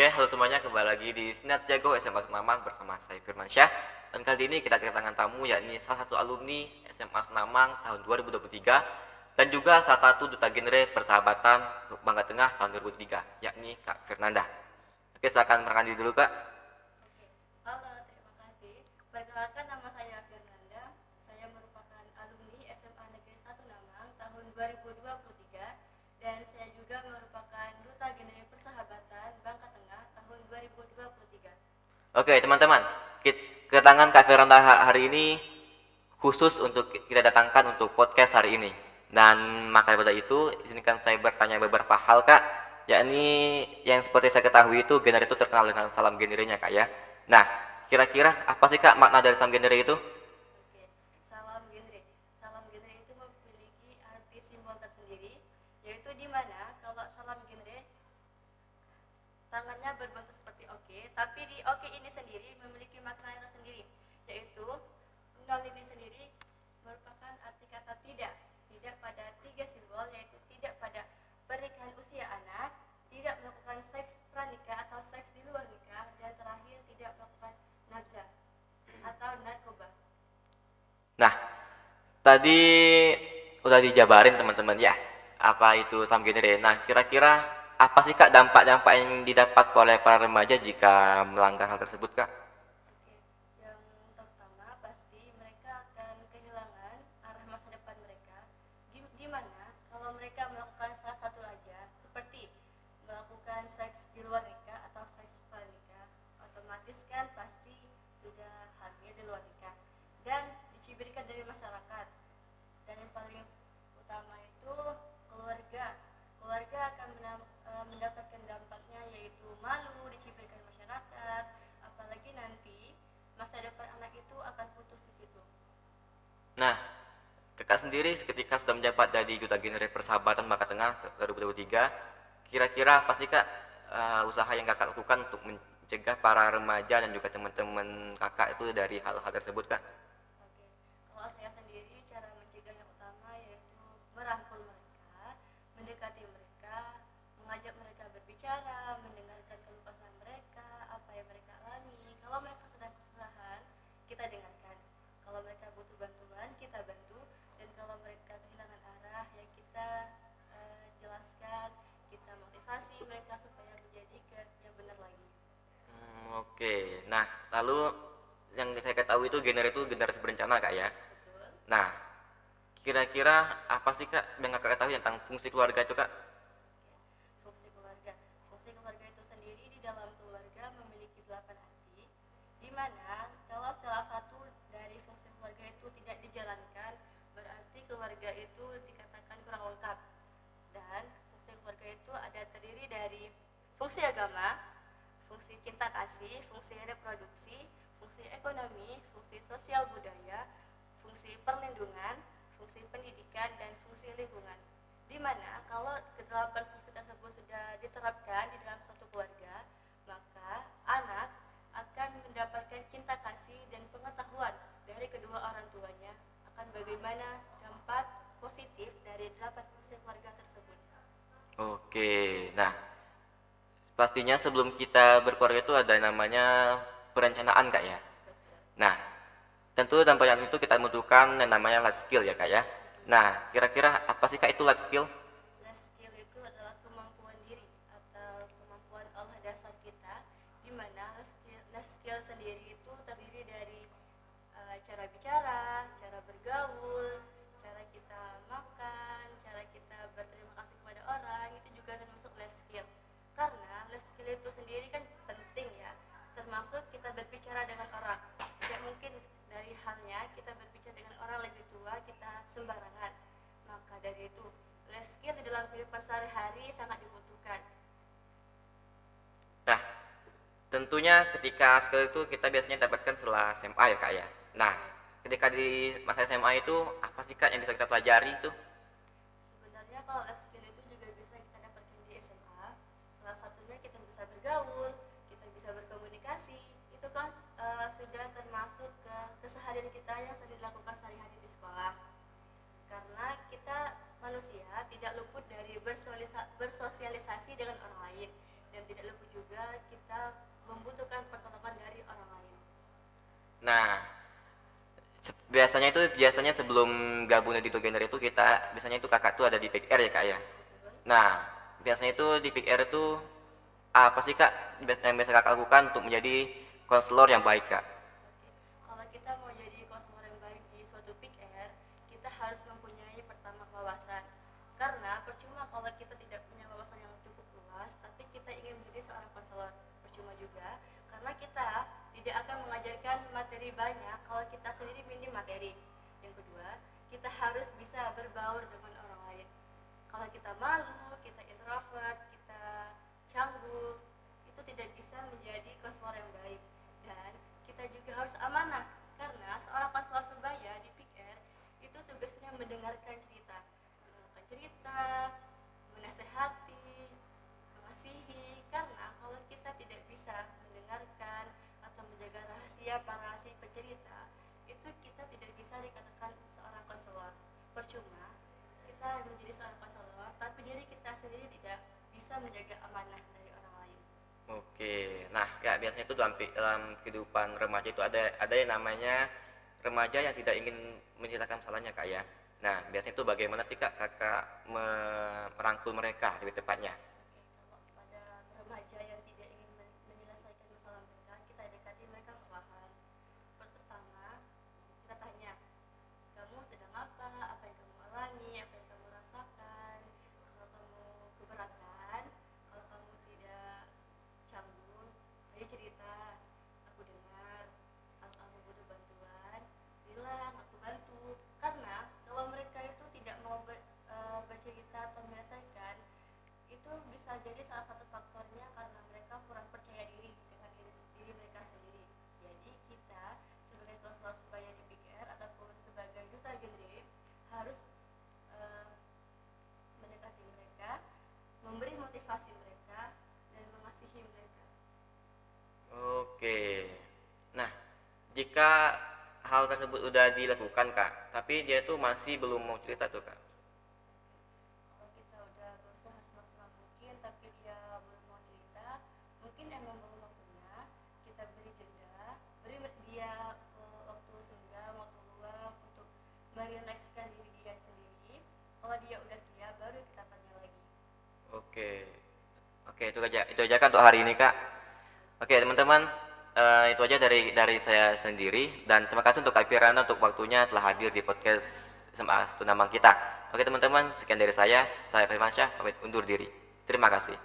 Oke, halo semuanya, kembali lagi di Sinar Jago SMA Senamang bersama saya Firmansyah. Dan kali ini kita kedatangan tamu yakni salah satu alumni SMA Senamang tahun 2023 dan juga salah satu duta genre persahabatan Bangka Tengah tahun 2003 yakni Kak Fernanda. Oke, silakan perkenalkan diri dulu Kak. Oke, halo, terima kasih. Perkenalkan nama saya Fernanda. Saya merupakan alumni SMA Negeri 1 Namang tahun 2023 dan saya juga merupakan duta genre persahabatan Bangka Tengah tahun 2023. Oke teman-teman, kedatangan Kak Fernanda hari ini khusus untuk kita datangkan untuk podcast hari ini. Dan maka daripada itu, izinkan saya bertanya beberapa hal Kak, yakni yang seperti saya ketahui itu genre itu terkenal dengan salam genrenya Kak ya. Nah, kira-kira apa sih Kak makna dari salam genre itu? Oke, salam genre. Salam genre itu memiliki arti simbol tersendiri, yaitu di mana kalau salam genre tangannya berbentuk seperti oke, tapi di oke ini sendiri memiliki makna yang tersendiri, yaitu nol ini sendiri merupakan arti kata tidak, tidak pada tiga simbol, yaitu tidak pada pernikahan usia anak, tidak melakukan seks pranikah atau seks di luar nikah, dan terakhir tidak melakukan nafsa atau narkoba. Nah, tadi udah dijabarin teman-teman ya, apa itu salam genre. Nah, kira-kira apa sih Kak dampak-dampak yang didapat oleh para remaja jika melanggar hal tersebut Kak? Oke, yang pertama pasti mereka akan kehilangan arah masa depan mereka. Di mana kalau mereka melakukan salah satu aja, seperti melakukan seks di luar nikah atau seks pranikah, otomatis kan pasti sudah hamil di luar nikah dan dicibirkan dari masyarakat. Dan yang paling utama itu keluarga. Keluarga akan mendapatkan dampaknya, yaitu malu, dicibirkan masyarakat, apalagi nanti masa depan anak itu akan putus di situ. Nah, Kakak sendiri ketika sudah menjabat dari duta genre persahabatan Bangka Tengah 2023, kira-kira apa sih Kak usaha yang Kakak lakukan untuk mencegah para remaja dan juga teman-teman Kakak itu dari hal-hal tersebut Kak? Oke, kalau saya sendiri cara mencegah yang utama yaitu merangkul mereka, mendekati mereka, mengajak mereka berbicara, mendengarkan keluh kesah mereka, apa yang mereka alami. Kalau mereka sedang kesusahan, kita dengarkan. Kalau mereka butuh bantuan, kita bantu. Dan kalau mereka kehilangan arah, ya kita jelaskan, kita motivasi mereka supaya menjadi ke yang benar lagi. Oke. Nah, lalu yang saya ketahui itu generasi berencana Kak ya. Betul. Nah, kira-kira apa sih Kak yang Kakak ketahui tentang fungsi keluarga itu Kak? Fungsi keluarga. Fungsi keluarga itu sendiri di dalam keluarga memiliki 8 arti, di mana kalau salah satu dari fungsi keluarga itu tidak dijalankan, berarti keluarga itu dikatakan kurang lengkap. Dan fungsi keluarga itu ada terdiri dari fungsi agama, fungsi cinta kasih, fungsi reproduksi, fungsi ekonomi, fungsi sosial budaya, fungsi perlindungan, fungsi pendidikan, dan fungsi lingkungan. Di mana kalau kedelapan fungsi tersebut sudah diterapkan di dalam suatu keluarga, maka anak akan mendapatkan cinta kasih dan pengetahuan dari kedua orang tuanya akan bagaimana dampak positif dari delapan fungsi keluarga tersebut. Oke. Nah, pastinya sebelum kita berkeluarga itu ada namanya perencanaan Kak ya. Betul. Nah, tentu dalam perencanaan itu kita membutuhkan yang namanya life skill ya Kak ya. Betul. Nah, kira-kira apa sih Kak itu life skill? Life skill itu adalah kemampuan diri atau kemampuan olah dasar kita, di mana life skill sendiri itu terdiri dari cara bicara, cara bergaul, cara kita makan, cara kita berterima kasih kepada orang, itu juga termasuk life skill. Karena life skill itu sendiri kan penting ya, termasuk kita berbicara dengan orang. Tidak mungkin dari halnya kita berbicara dengan orang lebih tua kita sembarangan. Maka dari itu, life skill di dalam kehidupan sehari-hari sangat dibutuhkan. Nah, tentunya ketika skill itu kita biasanya dapatkan setelah SMA ya Kak ya. Nah, ketika di masa SMA itu apa sih Kak yang bisa kita pelajari itu? Sebenarnya kalau life skill itu juga bisa kita dapatkan di SMA. Salah satunya kita bisa bergaul, kita bisa berkomunikasi. Itu kan sudah termasuk ke keseharian kita yang sering dilakukan sehari-hari di sekolah. Karena kita manusia tidak luput dari bersosialisasi dengan orang lain. dan tidak lupa juga kita membutuhkan pertolongan dari orang lain. Nah, biasanya sebelum gabung di Dogener itu kita biasanya itu kakak tuh ada di Pick R ya kak ya. Betul? Nah, biasanya itu di Pick R itu apa sih kak yang biasa kakak lakukan untuk menjadi konselor yang baik kak? Oke. Kalau kita mau jadi konselor yang baik di suatu Pick R, kita harus mempunyai pertama wawasan. Karena percuma kalau kita tidak punya wawasan yang cukup luas, tapi kita ingin menjadi seorang konselor. Percuma juga, karena kita tidak akan mengajarkan materi banyak kalau kita sendiri minim materi. Yang kedua, kita harus bisa berbaur dengan orang lain. Kalau kita malu, kita introvert, kita canggung, itu tidak bisa menjadi konselor yang baik. Dan kita juga harus amanah, karena seorang konselor sebaya di PIKR itu tugasnya mendengarkan cerita, menasehati, mengasihi. Karena kalau kita tidak bisa mendengarkan atau menjaga rahasia para si pencerita, itu kita tidak bisa dikatakan seorang konselor. Percuma kita menjadi seorang konselor, tapi diri kita sendiri tidak bisa menjaga amanah dari orang lain. Oke, nah ya biasanya itu dalam kehidupan remaja itu ada yang namanya remaja yang tidak ingin menceritakan masalahnya kak ya. Nah biasanya itu bagaimana sih kak kakak merangkul mereka lebih tepatnya? Oke, kalau pada remaja yang tidak ingin menyelesaikan masalah mereka, kita dekati mereka perlahan. Pertama, kita tanya, kamu sedang apa? Apa yang kamu alami? Apa yang kamu rasakan? Kalau kamu keberatan, kalau kamu tidak canggung, ayo cerita, aku dengar. Kalau kamu butuh bantuan, bilang, aku bantu. Karena kalau mereka itu tidak mau bercerita atau menyelesaikan, itu bisa jadi salah satu faktornya karena mereka kurang percaya diri dengan diri mereka sendiri. Jadi kita sebagai konselor sebaya di PIKR ataupun sebagai duta genre harus mendekati mereka, memberi motivasi mereka, dan mengasihi mereka. Oke, nah jika hal tersebut udah dilakukan kak, tapi dia tuh masih belum mau cerita tuh kak. Kalau kita udah berusaha semaksimal mungkin tapi dia belum mau cerita, mungkin emang belum waktunya. Kita beri jeda, beri dia waktu senggang, waktu luang untuk merilekskan diri dia sendiri. Kalau dia udah siap, baru kita tanya lagi. Oke, oke itu aja kan untuk hari ini kak. Oke teman-teman, itu aja dari saya sendiri dan terima kasih untuk Kak Firana untuk waktunya telah hadir di podcast SMA Tunamang kita. Oke teman-teman, sekian dari saya Firmansyah pamit undur diri. Terima kasih.